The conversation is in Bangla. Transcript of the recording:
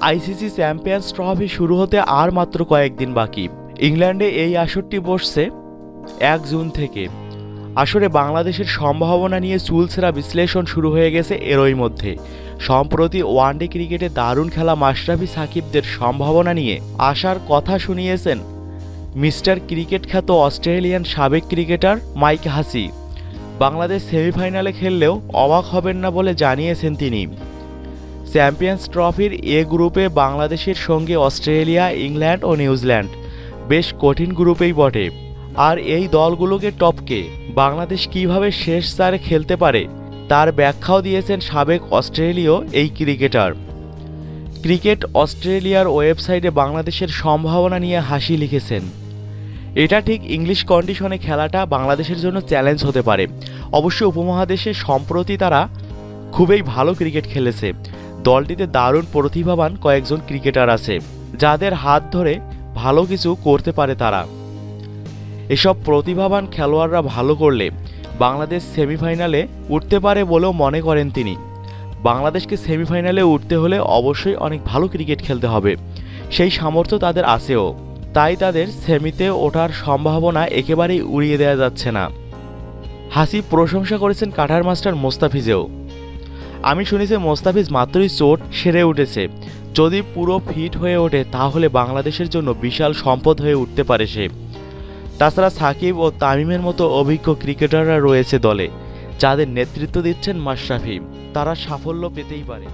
আইসিসি চ্যাম্পিয়ন্স ট্রফি শুরু হতে আর মাত্র কয়েকদিন বাকি। ইংল্যান্ডে এই আসরটি বসছে 1 জুন থেকে। আসরে বাংলাদেশের সম্ভাবনা নিয়ে চুলচেরা বিশ্লেষণ শুরু হয়ে গেছে এরই মধ্যে। সম্প্রতি ওয়ানডে ক্রিকেটে দারুণ খেলা মাশরাফি সাকিবদের সম্ভাবনা নিয়ে আশার কথা শুনিয়েছেন মিস্টার ক্রিকেট খ্যাত অস্ট্রেলিয়ান সাবেক ক্রিকেটার মাইক হাসি। বাংলাদেশ সেমিফাইনালে খেললেও অবাক হবেন না বলে জানিয়েছেন তিনি। চ্যাম্পিয়ন্স ট্রফির এ গ্রুপে বাংলাদেশের সঙ্গে অস্ট্রেলিয়া, ইংল্যান্ড ও নিউজিল্যান্ড বেশ কঠিন গ্রুপেই বটে। আর এই দলগুলোকে টপকে বাংলাদেশ কিভাবে শেষ চারে খেলতে পারে তার ব্যাখ্যাও দিয়েছেন সাবেক অস্ট্রেলীয় এই ক্রিকেটার। ক্রিকেট অস্ট্রেলিয়ার ওয়েবসাইটে বাংলাদেশের সম্ভাবনা নিয়ে হাসি লিখেছেন, এটা ঠিক ইংলিশ কন্ডিশনে খেলাটা বাংলাদেশের জন্য চ্যালেঞ্জ হতে পারে। অবশ্য উপমহাদেশে সম্প্রতি তারা খুবই ভালো ক্রিকেট খেলেছে। দলটিতে দারুণ প্রতিভাবান কয়েকজন ক্রিকেটার আছে যাদের হাত ধরে ভালো কিছু করতে পারে তারা। এসব প্রতিভাবান খেলোয়াড়রা ভালো করলে বাংলাদেশ সেমিফাইনালে উঠতে পারে বলেও মনে করেন তিনি। বাংলাদেশকে সেমিফাইনালে উঠতে হলে অবশ্যই অনেক ভালো ক্রিকেট খেলতে হবে, সেই সামর্থ্য তাদের আছেও। তাই তাদের সেমিতে ওঠার সম্ভাবনা একেবারেই উড়িয়ে দেওয়া যাচ্ছে না। হাসি প্রশংসা করেছেন কাটার মাস্টার মোস্তাফিজেও। আমি শুনেছি মোস্তাফিজ মাত্রই চোট সেরে উঠেছে, যদি পুরো ফিট হয়ে ওঠে তাহলে বাংলাদেশের জন্য বিশাল সম্পদ হয়ে উঠতে পারে সে। তাছাড়া সাকিব ও তামিমের মতো অভিজ্ঞ ক্রিকেটাররা রয়েছে দলে, যাদের নেতৃত্ব দিচ্ছেন মাশরাফি, তারা সাফল্য পেতেই পারে।